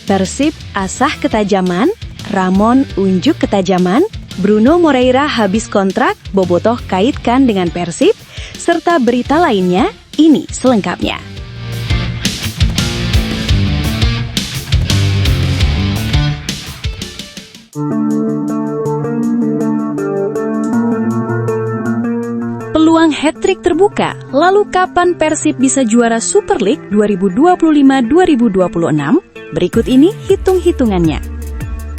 Persib asah ketajaman, Ramon unjuk ketajaman, Bruno Moreira habis kontrak, Bobotoh kaitkan dengan Persib, serta berita lainnya, ini selengkapnya. Peluang hat-trick terbuka, lalu kapan Persib bisa juara Super League 2025-2026? Berikut ini hitung-hitungannya.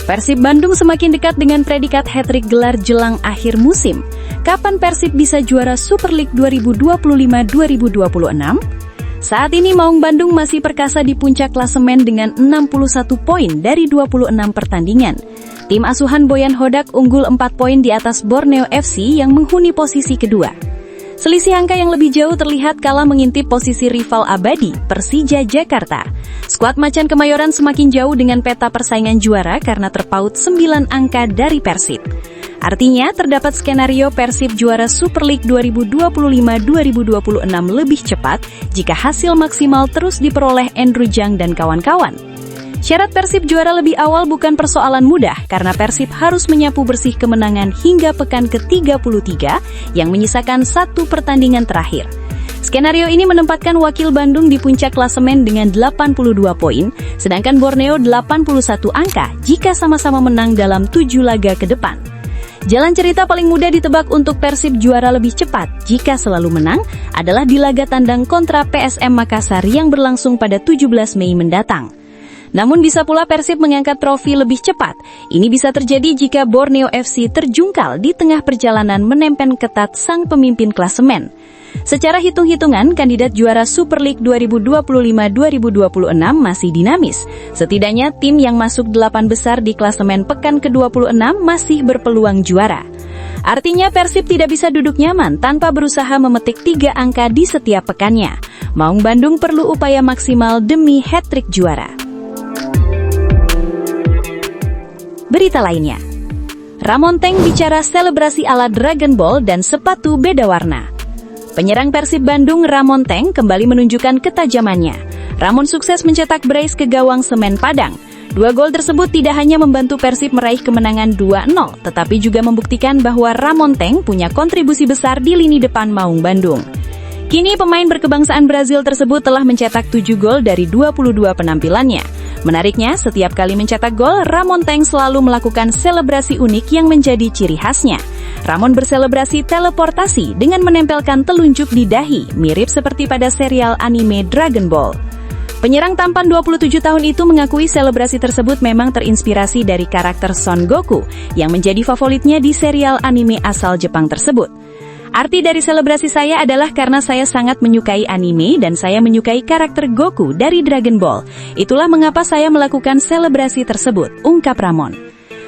Persib Bandung semakin dekat dengan predikat hat-trick gelar jelang akhir musim. Kapan Persib bisa juara Super League 2025-2026? Saat ini Maung Bandung masih perkasa di puncak klasemen dengan 61 poin dari 26 pertandingan. Tim asuhan Boyan Hodak unggul 4 poin di atas Borneo FC yang menghuni posisi kedua. Selisih angka yang lebih jauh terlihat kala mengintip posisi rival abadi, Persija Jakarta. Skuad Macan Kemayoran semakin jauh dengan peta persaingan juara karena terpaut 9 angka dari Persib. Artinya, terdapat skenario Persib juara Super League 2025-2026 lebih cepat jika hasil maksimal terus diperoleh Andrew Jang dan kawan-kawan. Syarat Persib juara lebih awal bukan persoalan mudah karena Persib harus menyapu bersih kemenangan hingga pekan ke-33 yang menyisakan 1 pertandingan terakhir. Skenario ini menempatkan wakil Bandung di puncak klasemen dengan 82 poin, sedangkan Borneo 81 angka jika sama-sama menang dalam 7 laga ke depan. Jalan cerita paling mudah ditebak untuk Persib juara lebih cepat jika selalu menang adalah di laga tandang kontra PSM Makassar yang berlangsung pada 17 Mei mendatang. Namun bisa pula Persib mengangkat trofi lebih cepat. Ini bisa terjadi jika Borneo FC terjungkal di tengah perjalanan menempel ketat sang pemimpin klasemen. Secara hitung-hitungan, kandidat juara Super League 2025-2026 masih dinamis. Setidaknya tim yang masuk 8 besar di klasemen pekan ke-26 masih berpeluang juara. Artinya Persib tidak bisa duduk nyaman tanpa berusaha memetik 3 angka di setiap pekannya. Maung Bandung perlu upaya maksimal demi hat-trick juara. Berita lainnya, Ramon Teng bicara selebrasi ala Dragon Ball dan sepatu beda warna. Penyerang Persib Bandung Ramon Teng kembali menunjukkan ketajamannya. Ramon sukses mencetak brace ke gawang Semen Padang. 2 gol tersebut tidak hanya membantu Persib meraih kemenangan 2-0, tetapi juga membuktikan bahwa Ramon Teng punya kontribusi besar di lini depan Maung Bandung. Kini pemain berkebangsaan Brazil tersebut telah mencetak 7 gol dari 22 penampilannya. Menariknya, setiap kali mencetak gol, Ramon Teng selalu melakukan selebrasi unik yang menjadi ciri khasnya. Ramon berselebrasi teleportasi dengan menempelkan telunjuk di dahi, mirip seperti pada serial anime Dragon Ball. Penyerang tampan 27 tahun itu mengakui selebrasi tersebut memang terinspirasi dari karakter Son Goku, yang menjadi favoritnya di serial anime asal Jepang tersebut. Arti dari selebrasi saya adalah karena saya sangat menyukai anime dan saya menyukai karakter Goku dari Dragon Ball. Itulah mengapa saya melakukan selebrasi tersebut, ungkap Ramon.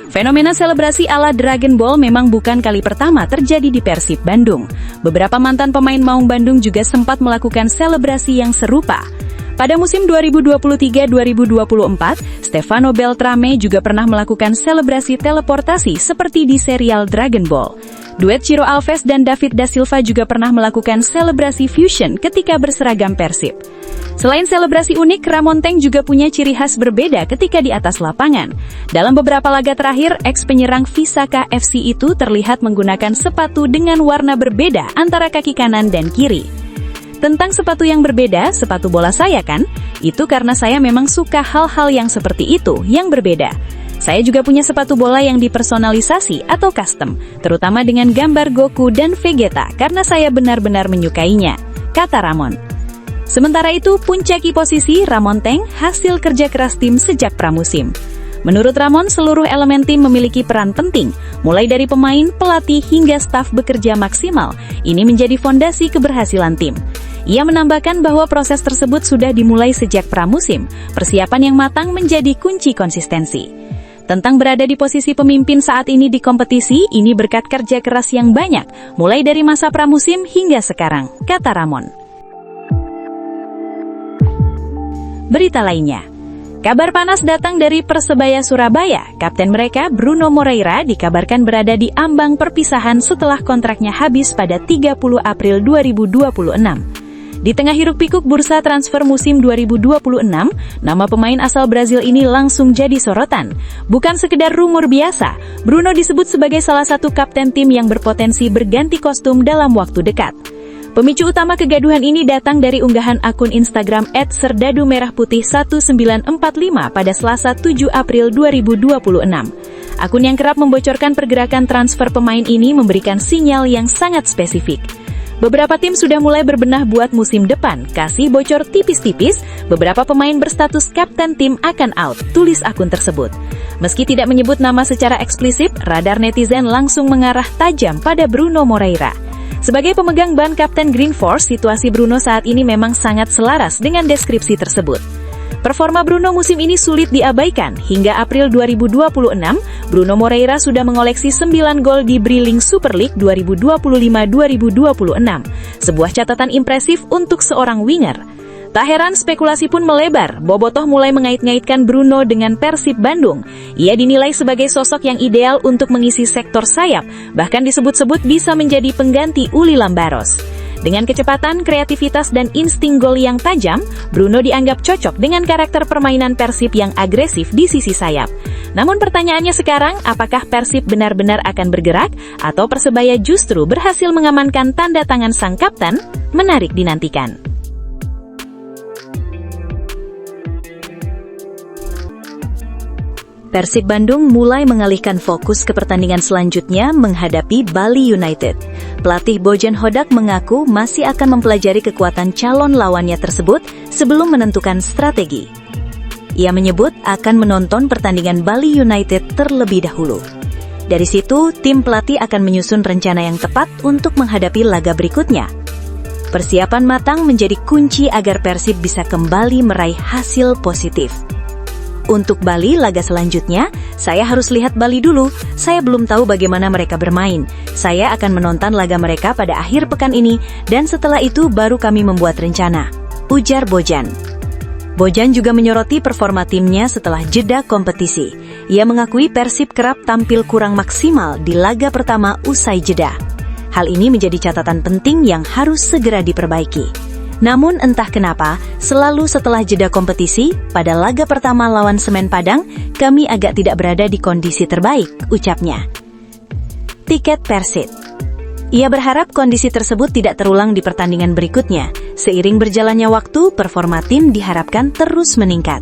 Fenomena selebrasi ala Dragon Ball memang bukan kali pertama terjadi di Persib Bandung. Beberapa mantan pemain Maung Bandung juga sempat melakukan selebrasi yang serupa. Pada musim 2023-2024, Stefano Beltrame juga pernah melakukan selebrasi teleportasi seperti di serial Dragon Ball. Duet Ciro Alves dan David Da Silva juga pernah melakukan selebrasi fusion ketika berseragam Persib. Selain selebrasi unik, Ramon Teng juga punya ciri khas berbeda ketika di atas lapangan. Dalam beberapa laga terakhir, ex-penyerang Visaka FC itu terlihat menggunakan sepatu dengan warna berbeda antara kaki kanan dan kiri. Tentang sepatu yang berbeda, sepatu bola saya kan? Itu karena saya memang suka hal-hal yang seperti itu, yang berbeda. Saya juga punya sepatu bola yang dipersonalisasi atau custom, terutama dengan gambar Goku dan Vegeta karena saya benar-benar menyukainya, kata Ramon. Sementara itu, puncaki posisi Ramon Teng hasil kerja keras tim sejak pramusim. Menurut Ramon, seluruh elemen tim memiliki peran penting, mulai dari pemain, pelatih, hingga staf bekerja maksimal. Ini menjadi fondasi keberhasilan tim. Ia menambahkan bahwa proses tersebut sudah dimulai sejak pramusim. Persiapan yang matang menjadi kunci konsistensi. Tentang berada di posisi pemimpin saat ini di kompetisi, ini berkat kerja keras yang banyak, mulai dari masa pramusim hingga sekarang, kata Ramon. Berita lainnya, kabar panas datang dari Persebaya Surabaya. Kapten mereka, Bruno Moreira, dikabarkan berada di ambang perpisahan setelah kontraknya habis pada 30 April 2026. Di tengah hiruk-pikuk bursa transfer musim 2026, nama pemain asal Brazil ini langsung jadi sorotan. Bukan sekedar rumor biasa, Bruno disebut sebagai salah satu kapten tim yang berpotensi berganti kostum dalam waktu dekat. Pemicu utama kegaduhan ini datang dari unggahan akun Instagram @serdadumerahputih1945 pada Selasa 7 April 2026. Akun yang kerap membocorkan pergerakan transfer pemain ini memberikan sinyal yang sangat spesifik. Beberapa tim sudah mulai berbenah buat musim depan, kasih bocor tipis-tipis, beberapa pemain berstatus kapten tim akan out, tulis akun tersebut. Meski tidak menyebut nama secara eksplisit, radar netizen langsung mengarah tajam pada Bruno Moreira. Sebagai pemegang ban kapten Green Force, situasi Bruno saat ini memang sangat selaras dengan deskripsi tersebut. Performa Bruno musim ini sulit diabaikan. Hingga April 2026, Bruno Moreira sudah mengoleksi 9 gol di Brilling Super League 2025-2026. Sebuah catatan impresif untuk seorang winger. Tak heran spekulasi pun melebar. Bobotoh mulai mengait-ngaitkan Bruno dengan Persib Bandung. Ia dinilai sebagai sosok yang ideal untuk mengisi sektor sayap, bahkan disebut-sebut bisa menjadi pengganti Uli Lambaros. Dengan kecepatan, kreativitas, dan insting gol yang tajam, Bruno dianggap cocok dengan karakter permainan Persib yang agresif di sisi sayap. Namun pertanyaannya sekarang, apakah Persib benar-benar akan bergerak, atau Persebaya justru berhasil mengamankan tanda tangan sang kapten? Menarik dinantikan. Persib Bandung mulai mengalihkan fokus ke pertandingan selanjutnya menghadapi Bali United. Pelatih Bojan Hodak mengaku masih akan mempelajari kekuatan calon lawannya tersebut sebelum menentukan strategi. Ia menyebut akan menonton pertandingan Bali United terlebih dahulu. Dari situ, tim pelatih akan menyusun rencana yang tepat untuk menghadapi laga berikutnya. Persiapan matang menjadi kunci agar Persib bisa kembali meraih hasil positif. Untuk Bali laga selanjutnya, saya harus lihat Bali dulu. Saya belum tahu bagaimana mereka bermain. Saya akan menonton laga mereka pada akhir pekan ini, dan setelah itu baru kami membuat rencana, ujar Bojan. Bojan juga menyoroti performa timnya setelah jeda kompetisi. Ia mengakui Persib kerap tampil kurang maksimal di laga pertama usai jeda. Hal ini menjadi catatan penting yang harus segera diperbaiki. Namun entah kenapa, selalu setelah jeda kompetisi, pada laga pertama lawan Semen Padang, kami agak tidak berada di kondisi terbaik, ucapnya. Tiket Persib. Ia berharap kondisi tersebut tidak terulang di pertandingan berikutnya. Seiring berjalannya waktu, performa tim diharapkan terus meningkat.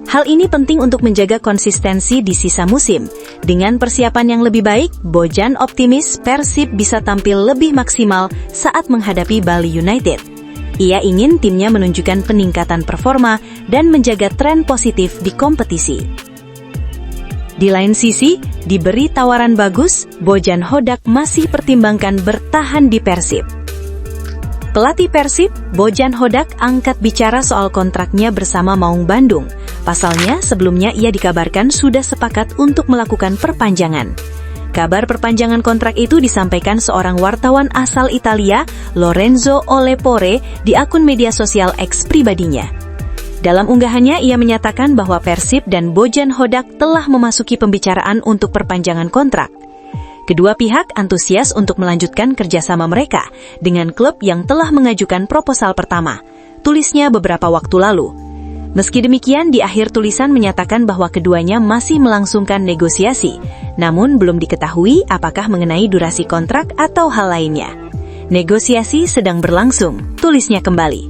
Hal ini penting untuk menjaga konsistensi di sisa musim. Dengan persiapan yang lebih baik, Bojan optimis Persib bisa tampil lebih maksimal saat menghadapi Bali United. Ia ingin timnya menunjukkan peningkatan performa dan menjaga tren positif di kompetisi. Di lain sisi, diberi tawaran bagus, Bojan Hodak masih pertimbangkan bertahan di Persib. Pelatih Persib, Bojan Hodak, angkat bicara soal kontraknya bersama Maung Bandung. Pasalnya, sebelumnya ia dikabarkan sudah sepakat untuk melakukan perpanjangan. Kabar perpanjangan kontrak itu disampaikan seorang wartawan asal Italia, Lorenzo Olepore, di akun media sosial X pribadinya. Dalam unggahannya, ia menyatakan bahwa Persib dan Bojan Hodak telah memasuki pembicaraan untuk perpanjangan kontrak. Kedua pihak antusias untuk melanjutkan kerjasama mereka dengan klub yang telah mengajukan proposal pertama, tulisnya beberapa waktu lalu. Meski demikian, di akhir tulisan menyatakan bahwa keduanya masih melangsungkan negosiasi, namun belum diketahui apakah mengenai durasi kontrak atau hal lainnya. Negosiasi sedang berlangsung, tulisnya kembali.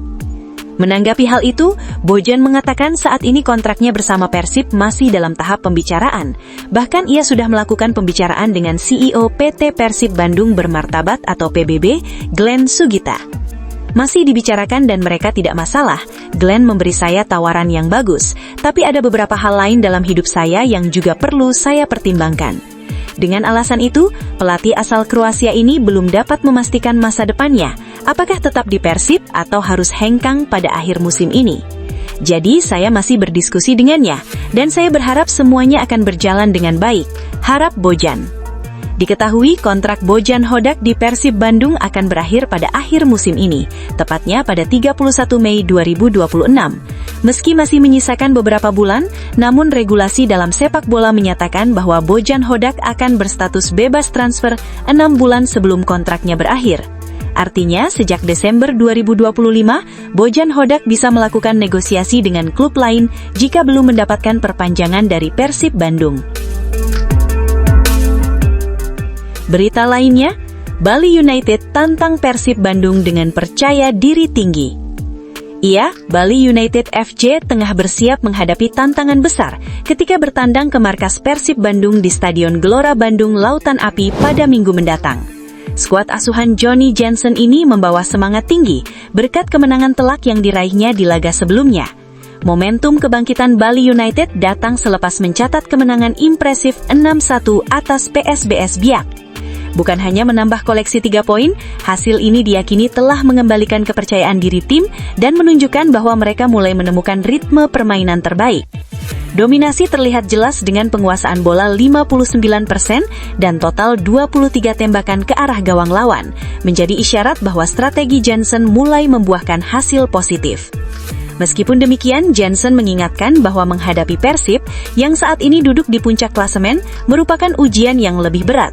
Menanggapi hal itu, Bojan mengatakan saat ini kontraknya bersama Persib masih dalam tahap pembicaraan. Bahkan ia sudah melakukan pembicaraan dengan CEO PT Persib Bandung Bermartabat atau PBB, Glenn Sugita. Masih dibicarakan dan mereka tidak masalah. Glenn memberi saya tawaran yang bagus, tapi ada beberapa hal lain dalam hidup saya yang juga perlu saya pertimbangkan. Dengan alasan itu, pelatih asal Kroasia ini belum dapat memastikan masa depannya, apakah tetap di Persib atau harus hengkang pada akhir musim ini. Jadi saya masih berdiskusi dengannya, dan saya berharap semuanya akan berjalan dengan baik, harap Bojan. Diketahui kontrak Bojan Hodak di Persib Bandung akan berakhir pada akhir musim ini, tepatnya pada 31 Mei 2026. Meski masih menyisakan beberapa bulan, namun regulasi dalam sepak bola menyatakan bahwa Bojan Hodak akan berstatus bebas transfer 6 bulan sebelum kontraknya berakhir. Artinya, sejak Desember 2025, Bojan Hodak bisa melakukan negosiasi dengan klub lain jika belum mendapatkan perpanjangan dari Persib Bandung. Berita lainnya, Bali United tantang Persib Bandung dengan percaya diri tinggi. Bali United FC tengah bersiap menghadapi tantangan besar ketika bertandang ke markas Persib Bandung di Stadion Gelora Bandung Lautan Api pada Minggu mendatang. Skuad asuhan Johnny Jensen ini membawa semangat tinggi berkat kemenangan telak yang diraihnya di laga sebelumnya. Momentum kebangkitan Bali United datang selepas mencatat kemenangan impresif 6-1 atas PSBS Biak. Bukan hanya menambah koleksi 3 poin, hasil ini diyakini telah mengembalikan kepercayaan diri tim dan menunjukkan bahwa mereka mulai menemukan ritme permainan terbaik. Dominasi terlihat jelas dengan penguasaan bola 59% dan total 23 tembakan ke arah gawang lawan, menjadi isyarat bahwa strategi Jensen mulai membuahkan hasil positif. Meskipun demikian, Jensen mengingatkan bahwa menghadapi Persib yang saat ini duduk di puncak klasemen merupakan ujian yang lebih berat.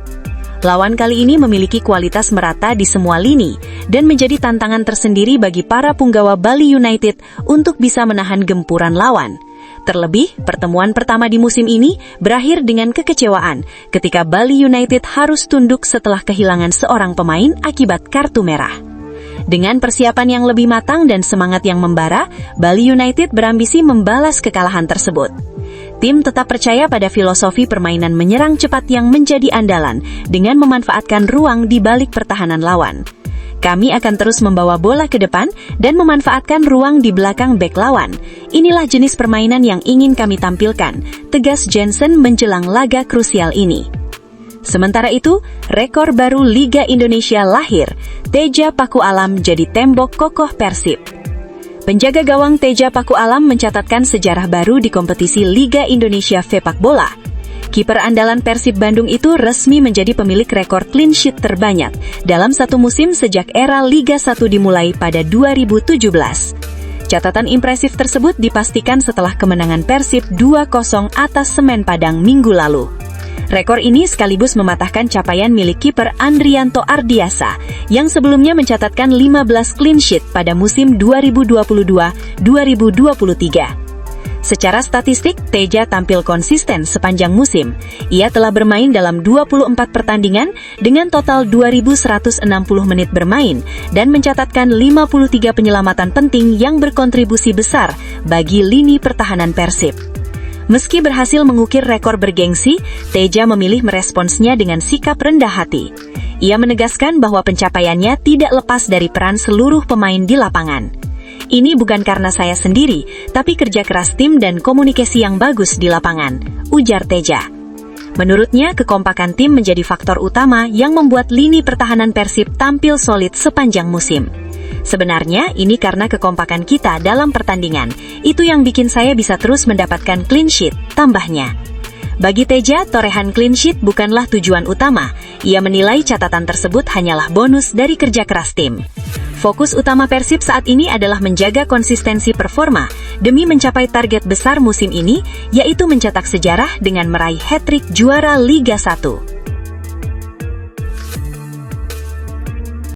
Lawan kali ini memiliki kualitas merata di semua lini dan menjadi tantangan tersendiri bagi para punggawa Bali United untuk bisa menahan gempuran lawan. Terlebih, pertemuan pertama di musim ini berakhir dengan kekecewaan ketika Bali United harus tunduk setelah kehilangan seorang pemain akibat kartu merah. Dengan persiapan yang lebih matang dan semangat yang membara, Bali United berambisi membalas kekalahan tersebut. Tim tetap percaya pada filosofi permainan menyerang cepat yang menjadi andalan dengan memanfaatkan ruang di balik pertahanan lawan. Kami akan terus membawa bola ke depan dan memanfaatkan ruang di belakang bek lawan. Inilah jenis permainan yang ingin kami tampilkan, tegas Jensen menjelang laga krusial ini. Sementara itu, rekor baru Liga Indonesia lahir. Teja Paku Alam jadi tembok kokoh Persib. Penjaga gawang Teja Paku Alam mencatatkan sejarah baru di kompetisi Liga Indonesia Sepak Bola. Kiper andalan Persib Bandung itu resmi menjadi pemilik rekor clean sheet terbanyak dalam satu musim sejak era Liga 1 dimulai pada 2017. Catatan impresif tersebut dipastikan setelah kemenangan Persib 2-0 atas Semen Padang minggu lalu. Rekor ini sekaligus mematahkan capaian milik kiper Andrianto Ardiasa yang sebelumnya mencatatkan 15 clean sheet pada musim 2022-2023. Secara statistik, Teja tampil konsisten sepanjang musim. Ia telah bermain dalam 24 pertandingan dengan total 2.160 menit bermain dan mencatatkan 53 penyelamatan penting yang berkontribusi besar bagi lini pertahanan Persib. Meski berhasil mengukir rekor bergengsi, Teja memilih meresponsnya dengan sikap rendah hati. Ia menegaskan bahwa pencapaiannya tidak lepas dari peran seluruh pemain di lapangan. Ini bukan karena saya sendiri, tapi kerja keras tim dan komunikasi yang bagus di lapangan, ujar Teja. Menurutnya, kekompakan tim menjadi faktor utama yang membuat lini pertahanan Persib tampil solid sepanjang musim. Sebenarnya, ini karena kekompakan kita dalam pertandingan. Itu yang bikin saya bisa terus mendapatkan clean sheet, tambahnya. Bagi Teja, torehan clean sheet bukanlah tujuan utama. Ia menilai catatan tersebut hanyalah bonus dari kerja keras tim. Fokus utama Persib saat ini adalah menjaga konsistensi performa demi mencapai target besar musim ini, yaitu mencetak sejarah dengan meraih hat-trick juara Liga 1.